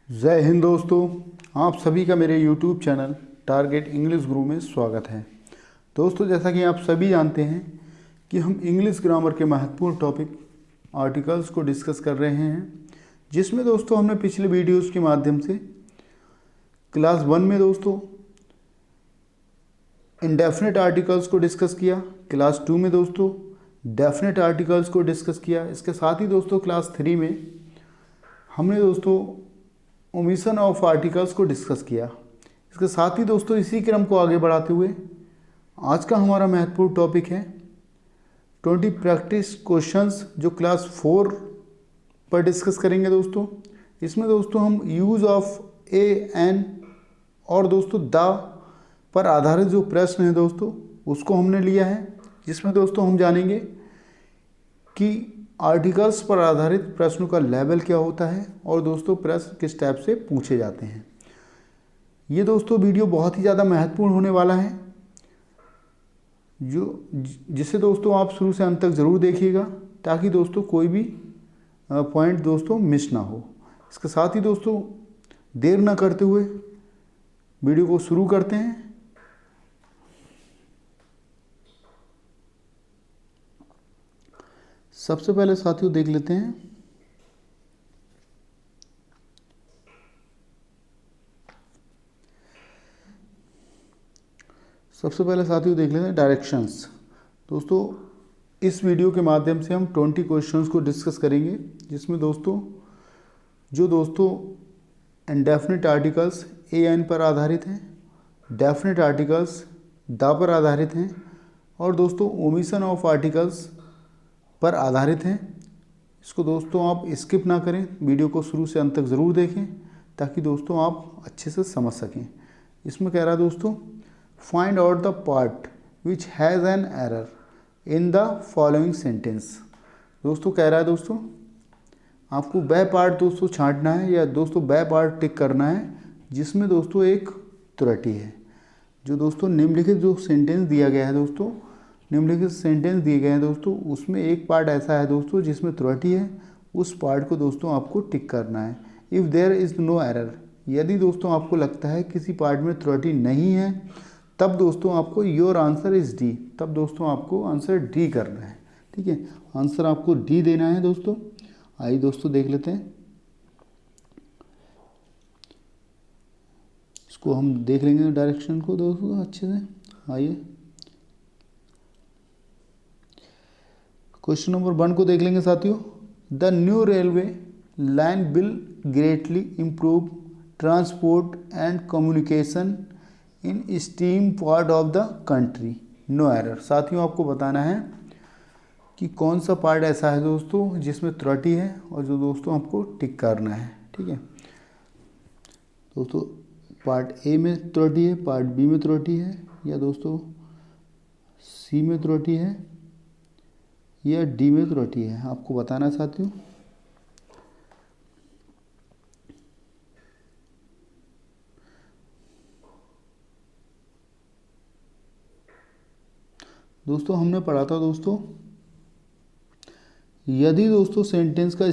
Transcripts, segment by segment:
जय हिंद दोस्तों। आप सभी का मेरे YouTube चैनल टारगेट इंग्लिश गुरु में स्वागत है। दोस्तों, जैसा कि आप सभी जानते हैं कि हम इंग्लिश ग्रामर के महत्वपूर्ण टॉपिक आर्टिकल्स को डिस्कस कर रहे हैं, जिसमें दोस्तों हमने पिछले वीडियोस के माध्यम से क्लास 1 में दोस्तों इंडेफिनिट आर्टिकल्स को डिस्कस किया, क्लास 2 में दोस्तों डेफिनेट आर्टिकल्स को डिस्कस किया। इसके साथ ही दोस्तों क्लास 3 में हमने दोस्तों ओमिशन ऑफ आर्टिकल्स को डिस्कस किया। इसके साथ ही दोस्तों इसी क्रम को आगे बढ़ाते हुए आज का हमारा महत्वपूर्ण टॉपिक है 20 प्रैक्टिस क्वेश्चंस, जो क्लास 4 पर डिस्कस करेंगे दोस्तों। इसमें दोस्तों हम यूज़ ऑफ ए एन और दोस्तों द पर आधारित जो प्रश्न है दोस्तों उसको हमने लिया है, जिसमें दोस्तों हम जानेंगे कि आर्टिकल्स पर आधारित प्रश्नों का लेवल क्या होता है और दोस्तों प्रश्न किस टाइप से पूछे जाते हैं। ये दोस्तों वीडियो बहुत ही ज़्यादा महत्वपूर्ण होने वाला है, जिसे दोस्तों आप शुरू से अंत तक ज़रूर देखिएगा, ताकि दोस्तों कोई भी पॉइंट दोस्तों मिस ना हो। इसके साथ ही दोस्तों देर ना करते हुए वीडियो को शुरू करते हैं। सबसे पहले साथियों देख लेते हैं डायरेक्शंस। दोस्तों इस वीडियो के माध्यम से हम 20 क्वेश्चंस को डिस्कस करेंगे, जिसमें दोस्तों इंडेफिनिट आर्टिकल्स ए एन पर आधारित हैं, डेफिनिट आर्टिकल्स द पर आधारित हैं और दोस्तों ओमिशन ऑफ आर्टिकल्स पर आधारित हैं। इसको दोस्तों आप स्किप ना करें, वीडियो को शुरू से अंत तक ज़रूर देखें, ताकि दोस्तों आप अच्छे से समझ सकें। इसमें कह रहा है दोस्तों find out the part which has an error in the following sentence. दोस्तों कह रहा है दोस्तों आपको वह पार्ट दोस्तों छांटना है या दोस्तों वह पार्ट टिक करना है जिसमें दोस्तों एक त्रुटि है। जो दोस्तों निम्नलिखित जो सेंटेंस दिया गया है दोस्तों, निम्नलिखित सेंटेंस दिए गए हैं दोस्तों, उसमें एक पार्ट ऐसा है दोस्तों जिसमें त्रुटि है, उस पार्ट को दोस्तों आपको टिक करना है। If there is no error, यदि दोस्तों आपको लगता है किसी पार्ट में त्रुटि नहीं है, तब दोस्तों आपको योर आंसर इज़ डी, तब दोस्तों आपको आंसर डी करना है। ठीक है, आंसर आपको डी देना है दोस्तों। आइए दोस्तों देख लेते हैं, इसको हम देख लेंगे डायरेक्शन को दोस्तों अच्छे से। आइए क्वेश्चन नंबर 1 को देख लेंगे साथियों। The new railway line will greatly improve transport and communication in steam part of the country, no error. साथियों आपको बताना है कि कौन सा पार्ट ऐसा है दोस्तों जिसमें त्रुटि है और जो दोस्तों आपको टिक करना है। ठीक है दोस्तों, पार्ट ए में त्रुटि है, पार्ट बी में त्रुटि है, या दोस्तों सी में त्रुटि है, या डी में त्रुटि है, आपको बताना है साथियों। दोस्तों हमने पढ़ा था दोस्तों, यदि दोस्तों सेंटेंस का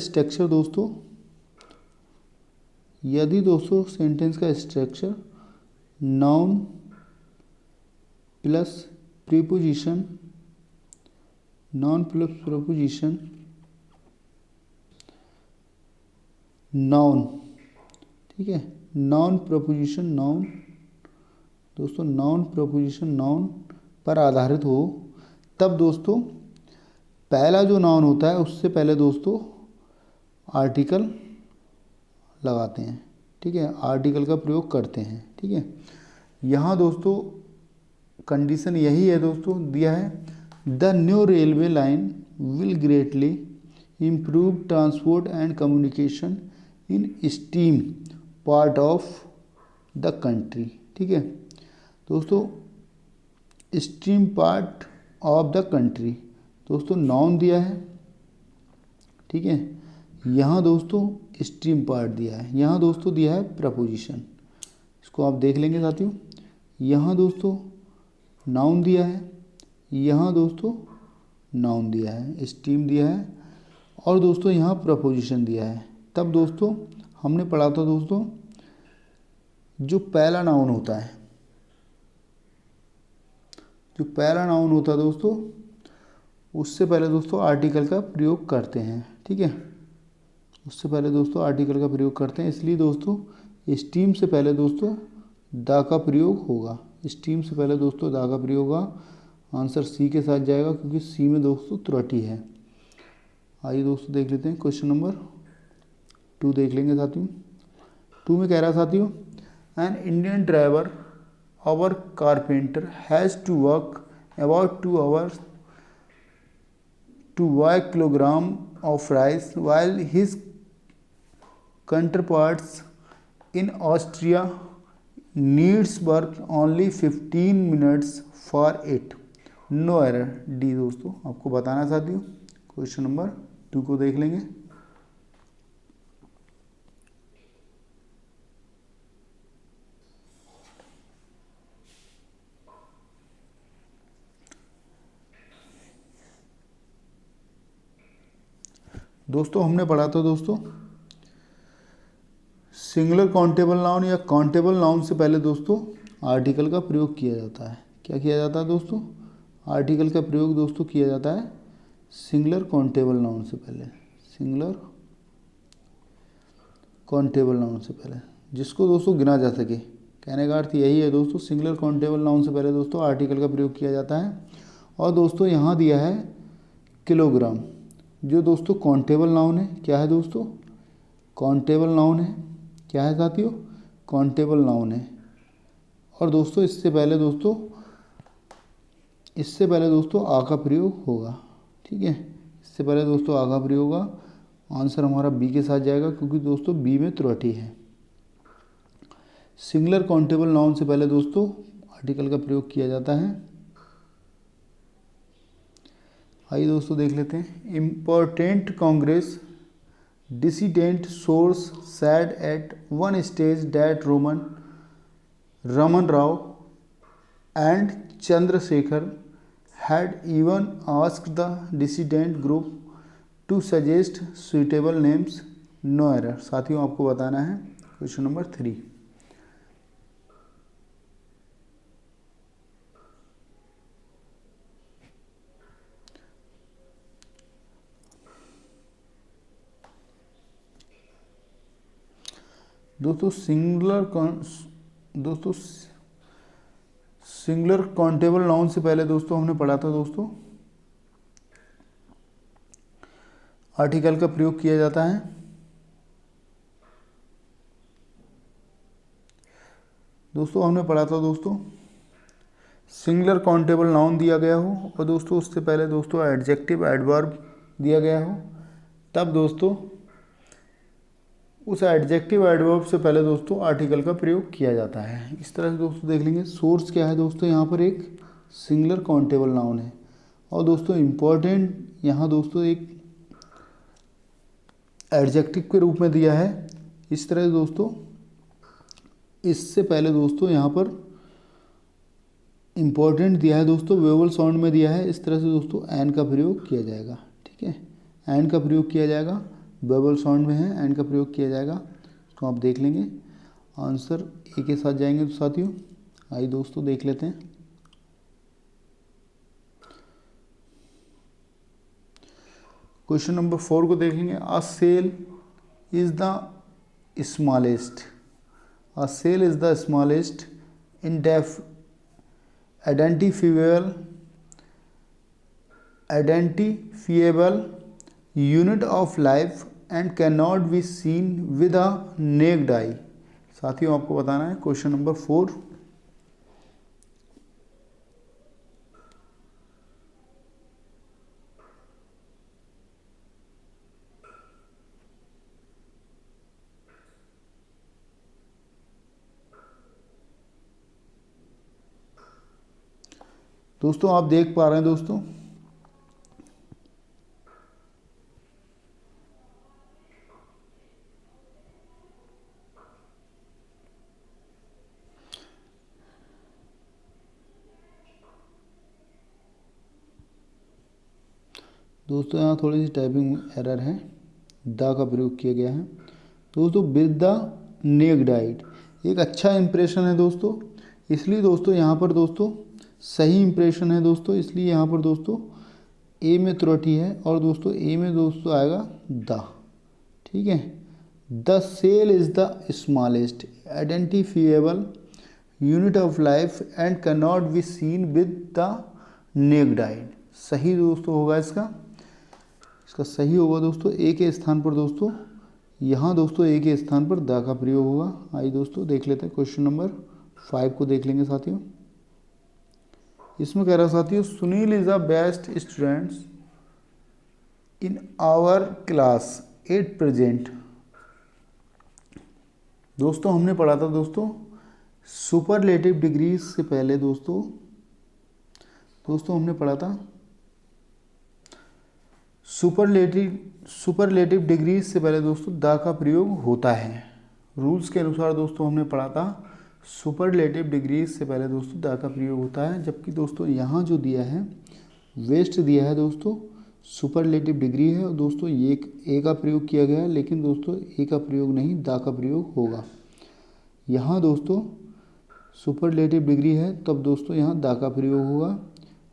structure noun plus preposition, noun plus preposition, noun, ठीक है, नाउन प्रपोजिशन नाउन, दोस्तों नाउन प्रपोजिशन नाउन पर आधारित हो, तब दोस्तों पहला जो नाउन होता है उससे पहले दोस्तों आर्टिकल लगाते हैं। ठीक है, आर्टिकल का प्रयोग करते हैं। ठीक है, यहाँ दोस्तों कंडीशन यही है दोस्तों, दिया है the new railway line will greatly improve transport and communication in steam part of the country. ठीक है दोस्तों, steam part of the country दोस्तों नाउन दिया है। ठीक है, यहाँ दोस्तों स्टीम पार्ट दिया है, यहाँ दोस्तों दिया है प्रपोजिशन। इसको आप देख लेंगे साथियों। यहाँ दोस्तों नाउन दिया है, यहाँ दोस्तों नाउन दिया है, स्टीम दिया है और दोस्तों यहाँ प्रपोजिशन दिया है। तब दोस्तों हमने पढ़ा था दोस्तों, जो पहला नाउन होता है, जो पहला नाउन होता है दोस्तों, उससे पहले दोस्तों आर्टिकल का प्रयोग करते हैं। ठीक है, उससे पहले दोस्तों आर्टिकल का प्रयोग करते हैं, इसलिए दोस्तों स्टीम से पहले दोस्तों दा का प्रयोग होगा। स्टीम से पहले दोस्तों दा का प्रयोग होगा। आंसर सी के साथ जाएगा, क्योंकि सी में दोस्तों त्रुटि है। आइए दोस्तों देख लेते हैं क्वेश्चन नंबर 2 देख लेंगे साथियों। 2 में कह रहा साथियों, एन इंडियन ड्राइवर और carpenter has to work about 2 hours to buy kilogram of rice, while his counterparts in Austria needs work only 15 minutes for it. No error, D दोस्तों आपको बताना साथियों। क्वेश्चन नंबर 2 को देख लेंगे। दोस्तों हमने पढ़ा था दोस्तों, सिंगुलर काउंटेबल नाउन या काउंटेबल नाउन से पहले दोस्तों आर्टिकल का प्रयोग किया जाता है। क्या किया जाता है दोस्तों? आर्टिकल का प्रयोग दोस्तों किया जाता है सिंगुलर काउंटेबल नाउन से पहले, सिंगुलर काउंटेबल नाउन से पहले, जिसको दोस्तों गिना जा सके। कहने का अर्थ यही है दोस्तों, सिंगुलर काउंटेबल नाउन से पहले दोस्तों आर्टिकल का प्रयोग किया जाता है। और दोस्तों यहाँ दिया है किलोग्राम, जो दोस्तों काउंटेबल नाउन है। क्या है दोस्तों? काउंटेबल नाउन है। क्या है साथियों? काउंटेबल नाउन है। और दोस्तों इससे पहले दोस्तों आ का प्रयोग होगा। ठीक है, इससे पहले दोस्तों आ का प्रयोग होगा। आंसर हमारा बी के साथ जाएगा, क्योंकि दोस्तों बी में त्रुटि है। सिंगुलर काउंटेबल नाउन से पहले दोस्तों आर्टिकल का प्रयोग किया जाता है। आइए दोस्तों देख लेते हैं। Important Congress डिसीडेंट source sad at one stage that Raman Rao and Chandrashekhar had even asked the dissident group to suggest suitable names. No error। साथियों आपको बताना है क्वेश्चन नंबर 3। दोस्तों सिंगुलर काउंटेबल नाउन से पहले दोस्तों हमने पढ़ा था दोस्तों आर्टिकल का प्रयोग किया जाता है। दोस्तों हमने पढ़ा था दोस्तों सिंगुलर काउंटेबल नाउन दिया गया हो और दोस्तों उससे पहले दोस्तों एडजेक्टिव एडवर्ब दिया गया हो, तब दोस्तों उस एडजेक्टिव एडवर्ब से पहले दोस्तों आर्टिकल का प्रयोग किया जाता है। इस तरह से दोस्तों देख लेंगे। सोर्स क्या है दोस्तों? यहाँ पर एक सिंगुलर काउंटेबल नाउन है। और दोस्तों इम्पॉर्टेंट यहाँ दोस्तों एक एडजेक्टिव के रूप में दिया है। इस तरह से दोस्तों इससे पहले दोस्तों यहाँ पर इम्पॉर्टेंट दिया है दोस्तों, वेवल साउंड में दिया है। इस तरह से दोस्तों एन का प्रयोग किया जाएगा। ठीक है, एन का प्रयोग किया जाएगा, वेवल साउंड में है, एन का प्रयोग किया जाएगा। तो आप देख लेंगे, आंसर ए के साथ जाएंगे। तो साथियों आइए दोस्तों देख लेते हैं। क्वेश्चन नंबर 4 को देख लेंगे। A cell is the smallest, a cell is the smallest identifiable unit of life and cannot be seen with a naked eye। साथियों आपको बताना है क्वेश्चन नंबर 4। दोस्तों आप देख पा रहे हैं दोस्तों यहाँ थोड़ी सी टाइपिंग एरर है, दा का प्रयोग किया गया है। दोस्तों विद द नेक्ड आइड, एक अच्छा इंप्रेशन है दोस्तों, इसलिए दोस्तों यहाँ पर दोस्तों सही इंप्रेशन है दोस्तों, इसलिए यहाँ पर दोस्तों ए में त्रुटि है और दोस्तों ए में दोस्तों आएगा द। ठीक है, the cell is the smallest identifiable unit of life and can not be seen with the naked eye. सही दोस्तों होगा इसका सही होगा दोस्तों ए के स्थान पर दोस्तों, यहाँ दोस्तों ए के स्थान पर द का प्रयोग होगा। आइए दोस्तों देख लेते हैं क्वेश्चन नंबर 5 को देख लेंगे साथियों। इसमें कह रहा साथियों, Sunil is the best students in our class at present. दोस्तों हमने पढ़ा था दोस्तों सुपरलेटिव डिग्री से पहले दोस्तों हमने पढ़ा था सुपरलेटिव डिग्री से पहले दोस्तों द का प्रयोग होता है। रूल्स के अनुसार दोस्तों हमने पढ़ा था सुपरलेटिव डिग्री से पहले दोस्तों द का प्रयोग होता है, जबकि दोस्तों यहाँ जो दिया है वेस्ट दिया है दोस्तों सुपरलेटिव डिग्री है और दोस्तों ये ए का प्रयोग किया गया है, लेकिन दोस्तों ए का प्रयोग नहीं द का प्रयोग होगा। यहाँ दोस्तों सुपरलेटिव डिग्री है तब दोस्तों यहाँ द का प्रयोग होगा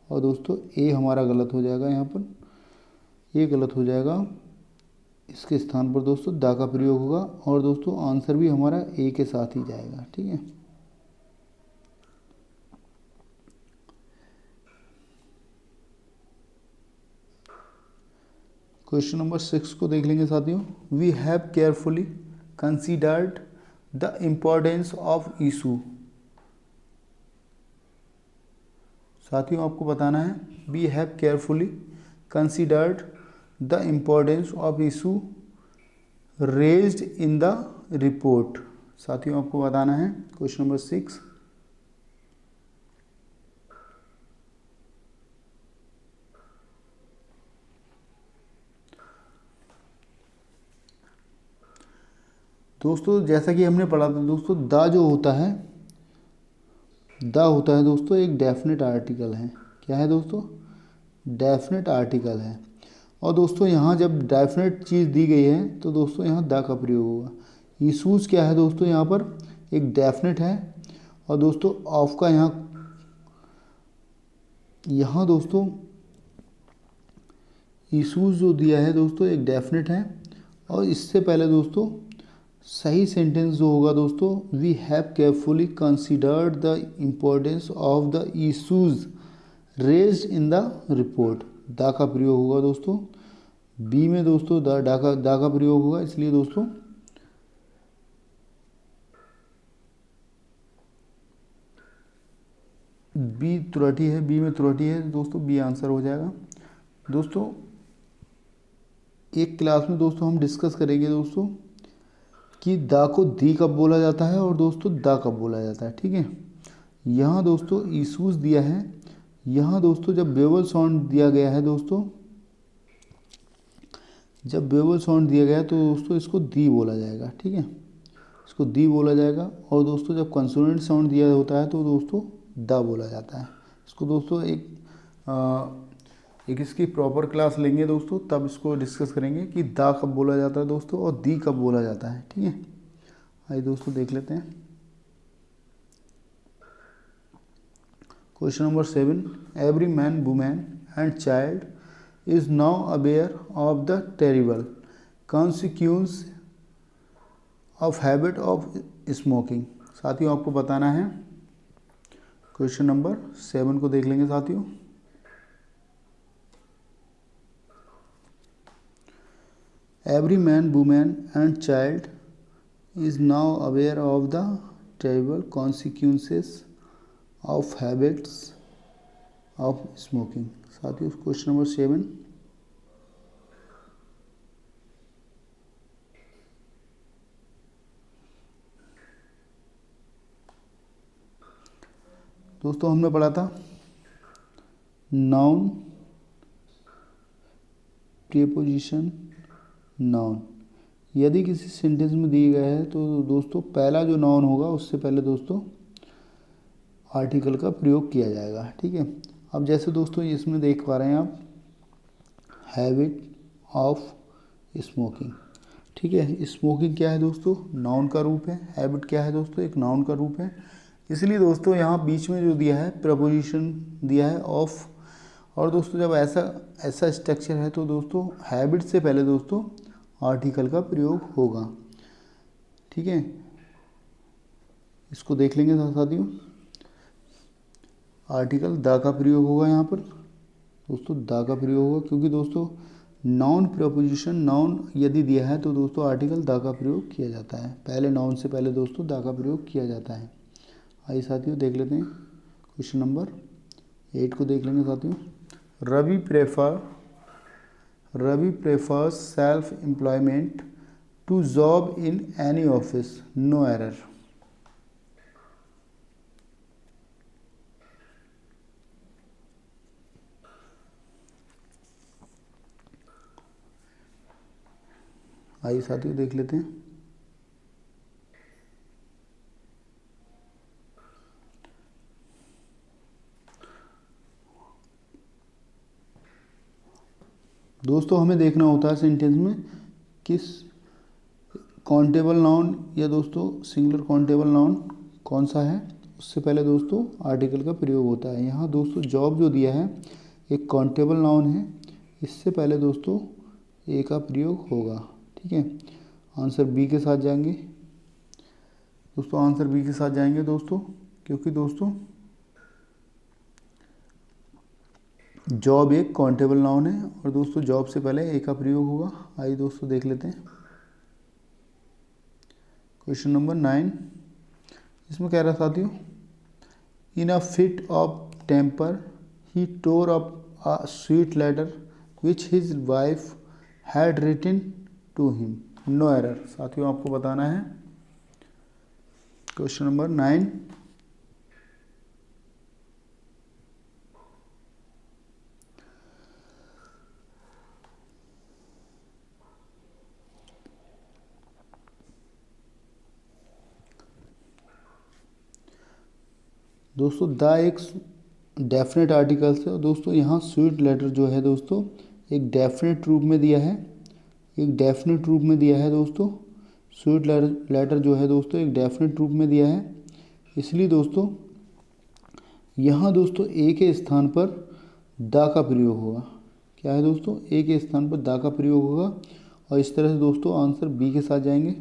और दोस्तों ए हमारा गलत हो जाएगा, यहाँ पर ये गलत हो जाएगा, इसके स्थान पर दोस्तों द का प्रयोग होगा और दोस्तों आंसर भी हमारा ए के साथ ही जाएगा। ठीक है, क्वेश्चन नंबर 6 को देख लेंगे साथियों। We have carefully considered the importance of issue. साथियों आपको बताना है we have carefully considered the importance of issue raised in the report. साथियों आपको बताना है क्वेश्चन नंबर 6। दोस्तों जैसा कि हमने पढ़ा था दोस्तों द जो होता है दोस्तों एक डेफिनेट आर्टिकल है। क्या है दोस्तों? डेफिनेट आर्टिकल है। और दोस्तों यहाँ जब डेफिनेट चीज़ दी गई है तो दोस्तों यहाँ द का प्रयोग होगा। इशूज़ क्या है दोस्तों? यहाँ पर एक डेफिनेट है और दोस्तों ऑफ का यहाँ दोस्तों इशूज़ जो दिया है दोस्तों एक डेफिनेट है और इससे पहले दोस्तों सही सेंटेंस जो होगा दोस्तों we have carefully considered the importance of the issues raised in the report. The का प्रयोग होगा दोस्तों। बी में दोस्तों द का प्रयोग होगा, इसलिए दोस्तों बी त्रुटि है, बी में त्रुटि है दोस्तों, बी आंसर हो जाएगा। दोस्तों एक क्लास में दोस्तों हम डिस्कस करेंगे दोस्तों कि द को दी कब बोला जाता है और दोस्तों द कब बोला जाता है। ठीक है, यहाँ दोस्तों इशूज़ दिया है, यहाँ दोस्तों जब वेवल साउंड दिया गया है दोस्तों, जब वेवल साउंड दिया गया है तो दोस्तों इसको दी बोला जाएगा। ठीक है, इसको दी बोला जाएगा। और दोस्तों जब कंसोनेंट साउंड दिया होता है तो दोस्तों द बोला जाता है। इसको दोस्तों एक इसकी प्रॉपर क्लास लेंगे दोस्तों, तब इसको डिस्कस करेंगे कि द कब बोला जाता है दोस्तों और दी कब बोला जाता है। ठीक है, आइए दोस्तों देख लेते हैं question number 7। Every man women and child is now aware of the terrible consequence of habit of smoking. साथियों आपको बताना है क्वेश्चन नंबर 7 को देख लेंगे साथियों। Every man, woman and child is now aware of the terrible consequences of habits of smoking। साथियों question number 7। दोस्तों हमने पढ़ा था नाउन, प्रीपोजिशन, नाउन। यदि किसी सेंटेंस में दिए गए है तो दोस्तों पहला जो नाउन होगा उससे पहले दोस्तों आर्टिकल का प्रयोग किया जाएगा। ठीक है, अब जैसे दोस्तों इसमें देख पा रहे हैं आप हैबिट ऑफ स्मोकिंग। ठीक ठीक है। स्मोकिंग क्या है दोस्तों, नाउन का रूप है। हैबिट क्या है दोस्तों, एक नाउन का रूप है। इसलिए दोस्तों यहाँ बीच में जो दिया है प्रपोजिशन दिया है ऑफ। और दोस्तों जब ऐसा ऐसा स्ट्रक्चर है तो दोस्तों हैबिट से पहले दोस्तों आर्टिकल का प्रयोग होगा। ठीक है, इसको देख लेंगे साथियों। आर्टिकल द का प्रयोग होगा यहाँ पर दोस्तों, द का प्रयोग होगा, क्योंकि दोस्तों नाउन प्रपोजिशन, नाउन यदि दिया है तो दोस्तों आर्टिकल द का प्रयोग किया जाता है। पहले नाउन से पहले दोस्तों द का प्रयोग किया जाता है। आइए साथियों देख लेते हैं क्वेश्चन नंबर 8 को देख लेंगे साथियों। Ravi prefers self employment to job in any office, no error. आइए साथियों देख लेते हैं। दोस्तों हमें देखना होता है सेंटेंस में किस काउंटेबल नाउन या दोस्तों सिंगुलर काउंटेबल नाउन कौन सा है, उससे पहले दोस्तों आर्टिकल का प्रयोग होता है। यहाँ दोस्तों जॉब जो दिया है एक काउंटेबल नाउन है, इससे पहले दोस्तों ए का प्रयोग होगा। ठीक है, आंसर बी के साथ जाएंगे दोस्तों, आंसर बी के साथ जाएंगे दोस्तों, क्योंकि दोस्तों जॉब एक काउंटेबल नाउन है और दोस्तों जॉब से पहले ए का प्रयोग होगा। आइए दोस्तों देख लेते हैं क्वेश्चन नंबर 9। इसमें कह रहा साथियों, in a fit of temper he tore up a sweet letter which his wife had written to him, no error. साथियों आपको बताना है क्वेश्चन नंबर 9। दोस्तों द एक डेफिनेट आर्टिकल है और दोस्तों यहाँ स्वीट लेटर जो है दोस्तों एक डेफिनेट रूप में दिया है, एक डेफिनेट रूप में दिया है दोस्तों। स्वीट लेटर जो है दोस्तों एक डेफिनेट रूप में दिया है, इसलिए दोस्तों यहाँ दोस्तों ए के स्थान पर द का प्रयोग होगा। क्या है दोस्तों, ए के स्थान पर द का प्रयोग होगा और इस तरह से दोस्तों आंसर बी के साथ जाएंगे।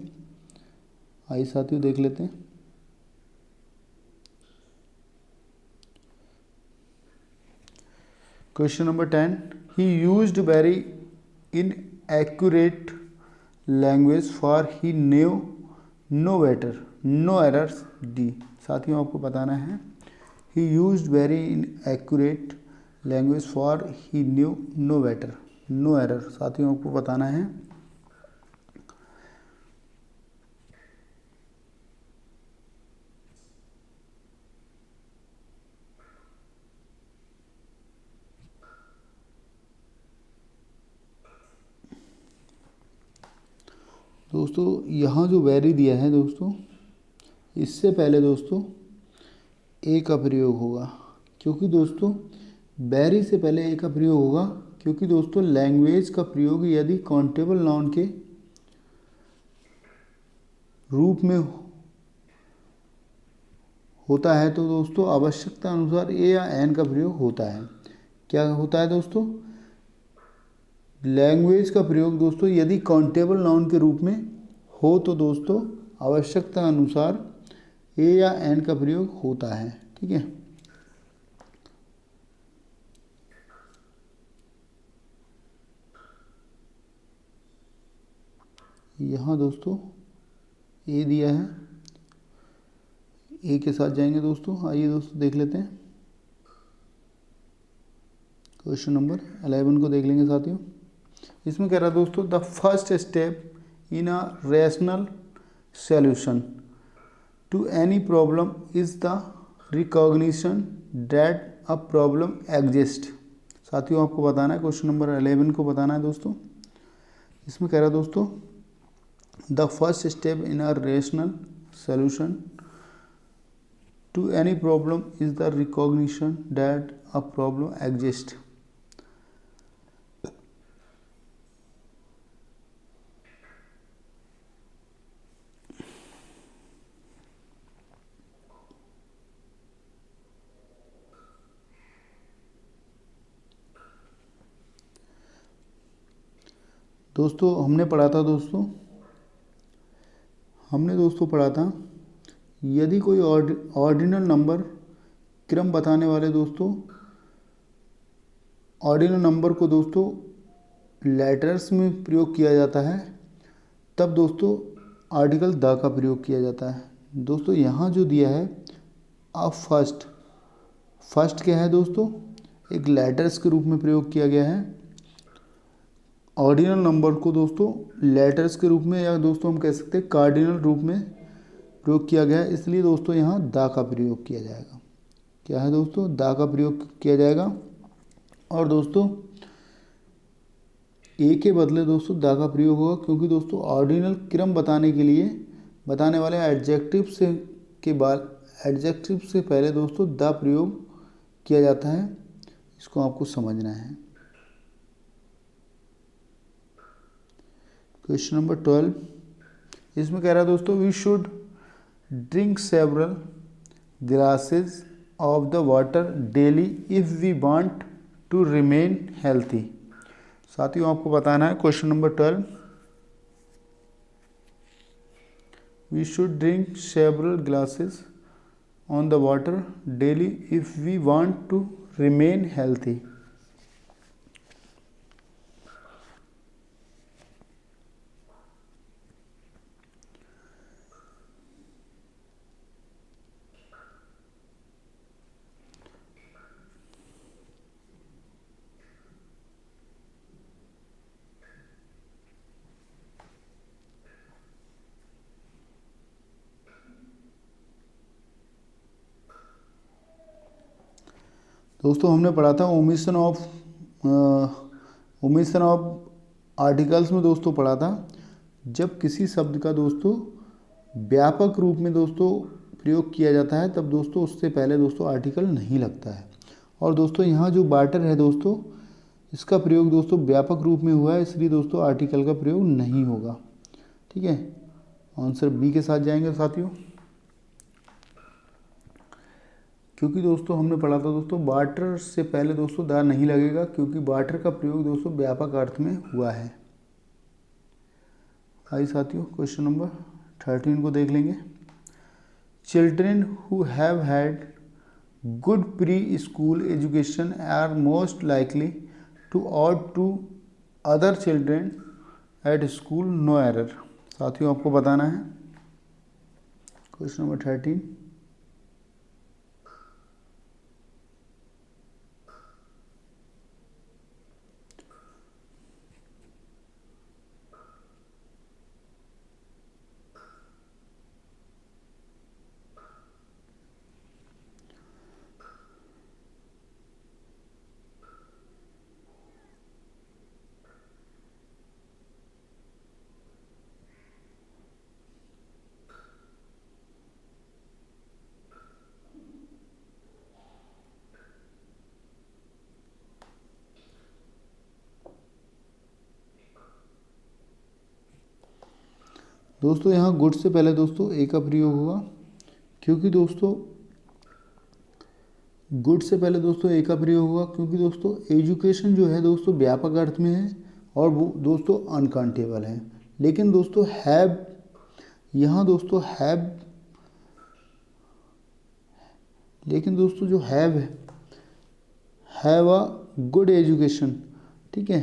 आइए साथियों देख लेते हैं question number 10। He used very inaccurate language for he knew no better, no errors, D। साथियों आपको बताना है he used very inaccurate language for he knew no better, no error। साथियों आपको बताना है दोस्तों यहाँ जो वेरी दिया है दोस्तों इससे पहले दोस्तों ए का प्रयोग होगा, क्योंकि दोस्तों वेरी से पहले ए का प्रयोग होगा, क्योंकि दोस्तों लैंग्वेज का प्रयोग यदि काउंटेबल नाउन के रूप में होता है तो दोस्तों आवश्यकता अनुसार ए या एन का प्रयोग होता है। क्या होता है दोस्तों, लैंग्वेज का प्रयोग दोस्तों यदि काउंटेबल नाउन के रूप में हो तो दोस्तों आवश्यकता अनुसार ए या एन का प्रयोग होता है। ठीक है, यहाँ दोस्तों ए दिया है, ए के साथ जाएंगे दोस्तों। आइए दोस्तों देख लेते हैं क्वेश्चन नंबर 11 को देख लेंगे साथियों। इसमें कह रहा है दोस्तों the first step in a rational solution to any problem is the recognition that a problem exist. साथियों आपको बताना है क्वेश्चन नंबर 11 को बताना है दोस्तों। इसमें कह रहा है दोस्तों the first step in a rational solution to any problem is the recognition that a problem exists। दोस्तों हमने पढ़ा था यदि कोई ऑर्डिनल नंबर क्रम बताने वाले ऑर्डिनल नंबर को दोस्तों लेटर्स में प्रयोग किया जाता है, तब दोस्तों आर्टिकल द का प्रयोग किया जाता है। दोस्तों यहाँ जो दिया है फर्स्ट क्या है दोस्तों, एक लेटर्स के रूप में प्रयोग किया गया है। ऑर्डिनल नंबर को दोस्तों लेटर्स के रूप में या दोस्तों हम कह सकते हैं कार्डिनल रूप में प्रयोग किया गया है, इसलिए दोस्तों यहाँ द का प्रयोग किया जाएगा। क्या है दोस्तों, द का प्रयोग किया जाएगा। और दोस्तों ए के बदले दोस्तों द का प्रयोग होगा, क्योंकि दोस्तों ऑर्डिनल क्रम बताने वाले एडजेक्टिव से पहले दोस्तों द प्रयोग किया जाता है। इसको आपको समझना है। क्वेश्चन नंबर 12, इसमें कह रहा है दोस्तों we should drink several glasses of the water daily if we want to remain healthy. साथियों आपको बताना है question number 12, we should drink several glasses on the water daily if we want to remain healthy. दोस्तों हमने पढ़ा था omission of articles में दोस्तों पढ़ा था, जब किसी शब्द का दोस्तों व्यापक रूप में दोस्तों प्रयोग किया जाता है तब दोस्तों उससे पहले दोस्तों आर्टिकल नहीं लगता है। और दोस्तों यहाँ जो वाटर है दोस्तों, इसका प्रयोग दोस्तों व्यापक रूप में हुआ है, इसलिए दोस्तों आर्टिकल का प्रयोग नहीं होगा। ठीक है, आंसर बी के साथ जाएंगे साथियों, क्योंकि दोस्तों हमने पढ़ा था दोस्तों वाटर से पहले दोस्तों द नहीं लगेगा, क्योंकि वाटर का प्रयोग दोस्तों व्यापक अर्थ में हुआ है। आइए साथियों क्वेश्चन नंबर 13 को देख लेंगे। Children who have had good preschool education are most likely to odd to other children at school no error. साथियों आपको बताना है क्वेश्चन नंबर 13, दोस्तों यहाँ गुड से पहले दोस्तों ए का प्रयोग होगा, क्योंकि दोस्तों गुड से पहले दोस्तों ए का प्रयोग होगा, क्योंकि दोस्तों एजुकेशन जो है दोस्तों व्यापक अर्थ में है और वो दोस्तों अनकाउंटेबल है। लेकिन दोस्तों हैव, यहाँ दोस्तों हैव, लेकिन दोस्तों जो हैव है, हैव अ गुड एजुकेशन, ठीक है,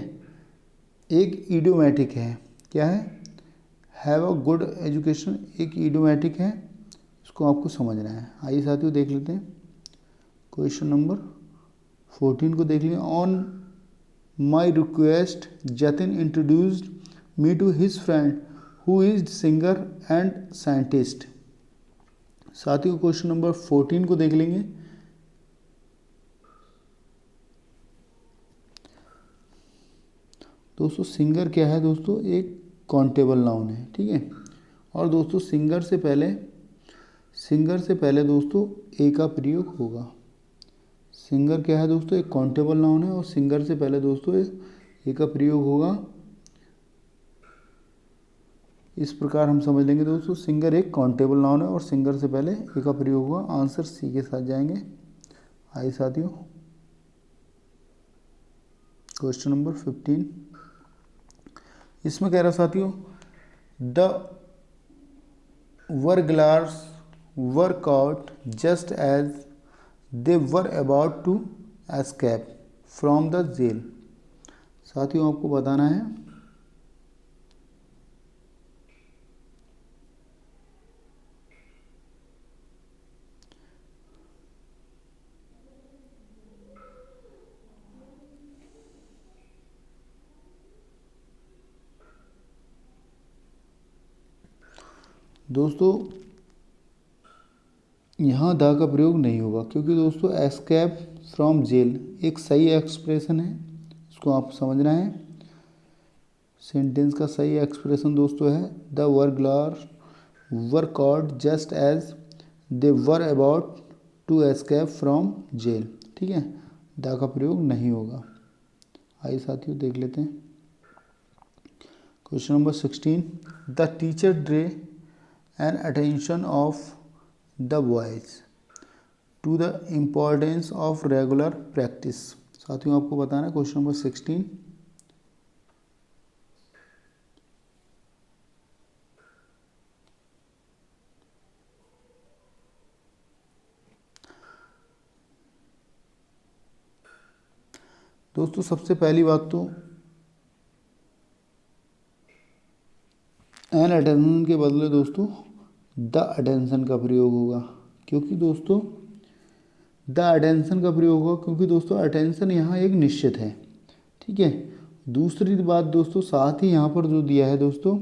एक इडियोमैटिक है। क्या है, हैव अ गुड एजुकेशन एक इडियोमैटिक है, इसको आपको समझना है। आइए साथियों देख लेते हैं क्वेश्चन नंबर 14 को देख लें। On my request Jatin introduced me to his friend who is singer and scientist. साथियों क्वेश्चन नंबर 14 को देख लेंगे। दोस्तों सिंगर क्या है दोस्तों, एक काउंटेबल नाउन है। ठीक है, और दोस्तों सिंगर से पहले दोस्तों ए का प्रयोग होगा। सिंगर क्या है दोस्तों, एक काउंटेबल नाउन है और सिंगर से पहले दोस्तों ए का प्रयोग होगा। इस प्रकार हम समझ लेंगे दोस्तों, सिंगर एक काउंटेबल नाउन है और सिंगर से पहले ए का प्रयोग हुआ। आंसर सी के साथ जाएंगे। आइए साथियों क्वेश्चन नंबर 15, इसमें कह रहा साथियों, the burglars work out just as they were about to escape from the jail. साथियों आपको बताना है दोस्तों, यहाँ द का प्रयोग नहीं होगा क्योंकि दोस्तों एस्केप फ्रॉम जेल एक सही एक्सप्रेशन है, इसको आप समझना है। सेंटेंस का सही एक्सप्रेशन दोस्तों है the burglar work out just as they were about to escape from jail. ठीक है, द का प्रयोग नहीं होगा। आइए साथियों देख लेते हैं question number 16। The teacher drew an attention of the boys to the importance of regular practice. साथियों आपको बताना है क्वेश्चन नंबर 16। दोस्तों सबसे पहली बात तो एन अटेंशन के बदले दोस्तों द अटेंशन का प्रयोग होगा, क्योंकि दोस्तों द अटेंशन का प्रयोग होगा क्योंकि दोस्तों अटेंशन यहाँ एक निश्चित है। ठीक है, दूसरी बात दोस्तों साथ ही यहाँ पर जो दिया है दोस्तों,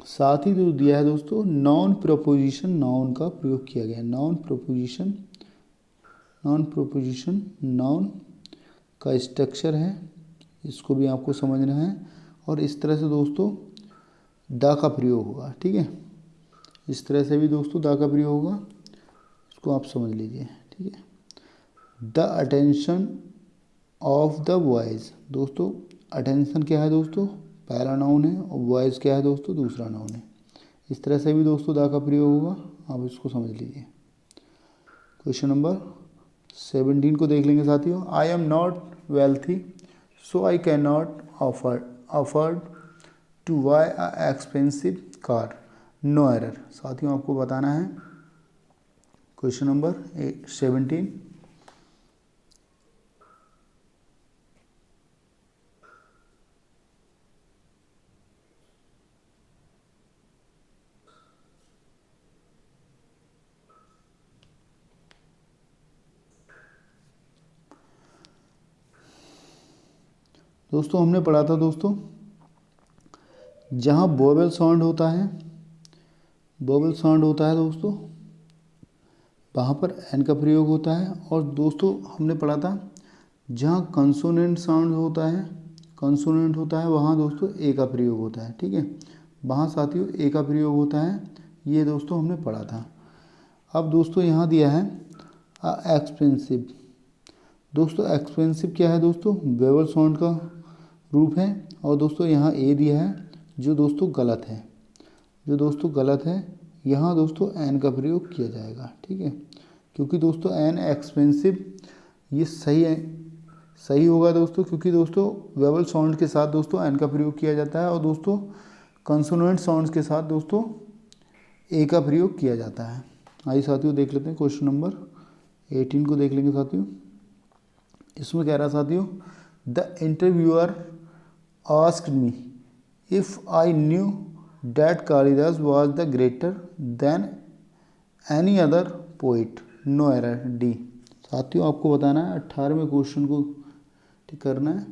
साथ ही जो दिया है दोस्तों नॉन प्रपोजिशन नाउन का प्रयोग किया गया है। नॉन प्रपोजिशन नाउन का स्ट्रक्चर है, इसको भी आपको समझना है। और इस तरह से दोस्तों द का प्रयोग होगा। ठीक है, इस तरह से भी दोस्तों द का प्रयोग होगा, इसको आप समझ लीजिए। ठीक है, the attention of the voice. दोस्तों अटेंशन क्या है दोस्तों, पहला नाउन है, और वॉइस क्या है दोस्तों दूसरा नाउन है। इस तरह से भी दोस्तों द का प्रयोग होगा, आप इसको समझ लीजिए। क्वेश्चन नंबर 17 को देख लेंगे साथियों। I am not wealthy so I can not afford to buy a expensive car, no error. साथियों आपको बताना है क्वेश्चन नंबर 17। दोस्तों हमने पढ़ा था दोस्तों, जहाँ वोवेल साउंड होता है, वोवेल साउंड होता है दोस्तों, वहाँ पर एन का प्रयोग होता है। और दोस्तों हमने पढ़ा था जहाँ कंसोनेंट साउंड होता है, कंसोनेंट होता है, वहाँ दोस्तों ए का प्रयोग होता है। ठीक है, वहाँ साथियों ए का प्रयोग होता है, ये दोस्तों हमने पढ़ा था। अब दोस्तों यहाँ दिया है एक्सपेंसिव। दोस्तों एक्सपेंसिव क्या है दोस्तों, वोवेल साउंड का रूप है। और दोस्तों यहाँ ए दिया है जो दोस्तों गलत है, जो दोस्तों गलत है, यहाँ दोस्तों एन का प्रयोग किया जाएगा। ठीक है, क्योंकि दोस्तों एन एक्सपेंसिव ये सही है, सही होगा दोस्तों, क्योंकि दोस्तों वोवेल साउंड के साथ दोस्तों एन का प्रयोग किया जाता है, और दोस्तों कंसोनेंट साउंड्स के साथ दोस्तों ए का प्रयोग किया जाता है। आइए साथियों देख लेते हैं क्वेश्चन नंबर 18 को देख लेंगे साथियों। इसमें कह रहा साथियों, the interviewer asked me if I knew that Kalidas was the greater than any other poet, no error, D. साथियों आपको बताना है 18वें क्वेश्चन को ठीक करना है।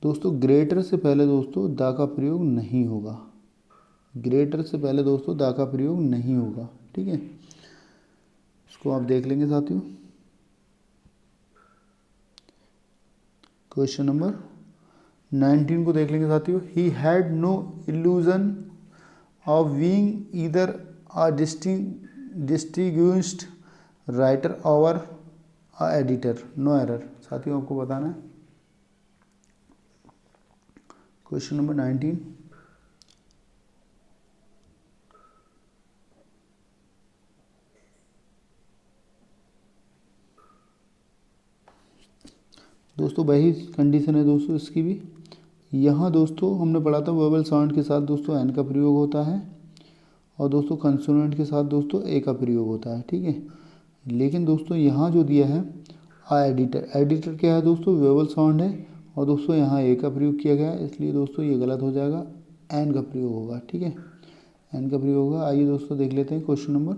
दोस्तों ग्रेटर से पहले दोस्तों द का प्रयोग नहीं होगा, ग्रेटर से पहले दोस्तों द का प्रयोग नहीं होगा। ठीक है, इसको आप देख लेंगे साथियों। क्वेश्चन नंबर 19 को देख लेंगे साथियों। He had no illusion of being either a distinguished writer or a editor, no error. साथियों आपको बताना है क्वेश्चन नंबर 19। दोस्तों वही कंडीशन है दोस्तों इसकी भी। यहाँ दोस्तों हमने पढ़ा था वोवेल साउंड के साथ दोस्तों एन का प्रयोग होता है और दोस्तों कंसोनेंट के साथ दोस्तों ए का प्रयोग होता है, ठीक है। लेकिन दोस्तों यहाँ जो दिया है एडिटर क्या है दोस्तों, वोवेल साउंड है और दोस्तों यहाँ ए का प्रयोग किया गया है, इसलिए दोस्तों ये गलत हो जाएगा, एन का प्रयोग होगा, ठीक है, एन का प्रयोग होगा। आइए दोस्तों देख लेते हैं क्वेश्चन नंबर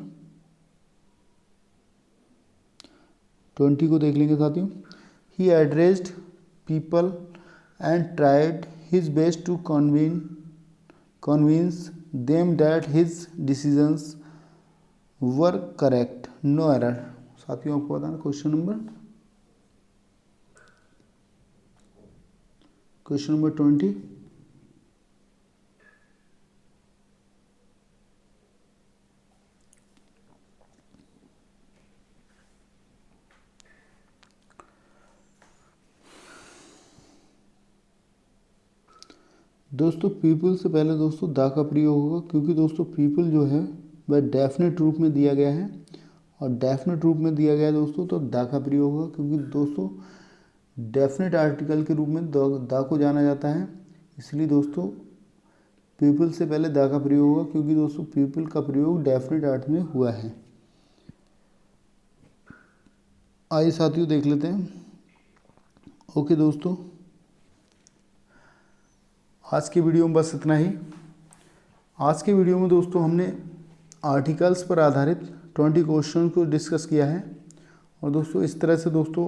20 को देख लेंगे साथियों। He addressed people and tried his best to convince them that his decisions were correct, no error। साथियों आपको बताना क्वेश्चन नंबर 20। दोस्तों पीपल से पहले दोस्तों द का प्रयोग होगा, क्योंकि दोस्तों पीपल जो है वह डेफिनेट रूप में दिया गया है और डेफिनेट रूप में दिया गया है दोस्तों, तो द का प्रयोग होगा, क्योंकि दोस्तों डेफिनेट आर्टिकल के रूप में द को जाना जाता है, इसलिए दोस्तों पीपल से पहले द का प्रयोग होगा, क्योंकि दोस्तों पीपल का प्रयोग डेफिनेट आर्ट में हुआ है। आइए साथियों देख लेते हैं। ओके दोस्तों, आज की वीडियो में बस इतना ही। आज के वीडियो में दोस्तों हमने आर्टिकल्स पर आधारित 20 क्वेश्चन को डिस्कस किया है और दोस्तों इस तरह से दोस्तों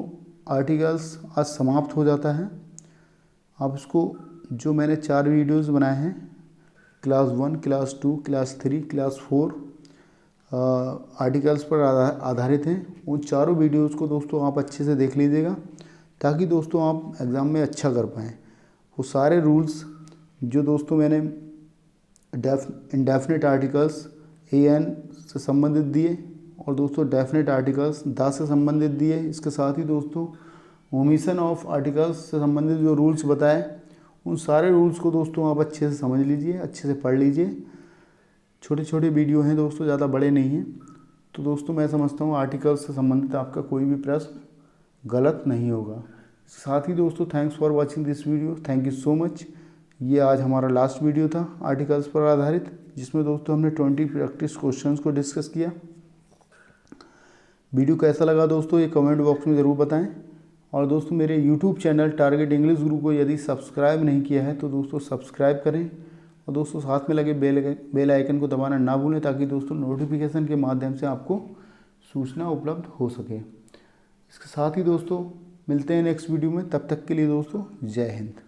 आर्टिकल्स आज समाप्त हो जाता है। आप इसको जो मैंने 4 वीडियोस बनाए हैं, class 1, class 2, class 3, class 4 articles पर आधारित हैं, उन चारों वीडियोस को दोस्तों आप अच्छे से देख लीजिएगा, ताकि दोस्तों आप एग्ज़ाम में अच्छा कर पाएँ। वो सारे रूल्स जो दोस्तों मैंने इंडेफिनिट आर्टिकल्स एन से संबंधित दिए और दोस्तों डेफिनेट आर्टिकल्स द से संबंधित दिए, इसके साथ ही दोस्तों ओमिशन ऑफ आर्टिकल्स से संबंधित जो रूल्स बताए, उन सारे रूल्स को दोस्तों आप अच्छे से समझ लीजिए, अच्छे से पढ़ लीजिए। छोटे छोटे वीडियो हैं दोस्तों, ज़्यादा बड़े नहीं हैं, तो दोस्तों मैं समझता हूँ आर्टिकल्स से संबंधित आपका कोई भी प्रश्न गलत नहीं होगा। साथ ही दोस्तों thanks for watching this video, thank you so much. ये आज हमारा लास्ट वीडियो था आर्टिकल्स पर आधारित, जिसमें दोस्तों हमने 20 प्रैक्टिस क्वेश्चंस को डिस्कस किया। वीडियो कैसा लगा दोस्तों ये कमेंट बॉक्स में ज़रूर बताएं और दोस्तों मेरे यूट्यूब चैनल टारगेट इंग्लिश गुरु को यदि सब्सक्राइब नहीं किया है तो दोस्तों सब्सक्राइब करें और दोस्तों साथ में लगे बेल आइकन को दबाना ना भूलें, ताकि दोस्तों नोटिफिकेशन के माध्यम से आपको सूचना उपलब्ध हो सके। इसके साथ ही दोस्तों मिलते हैं नेक्स्ट वीडियो में, तब तक के लिए दोस्तों जय हिंद।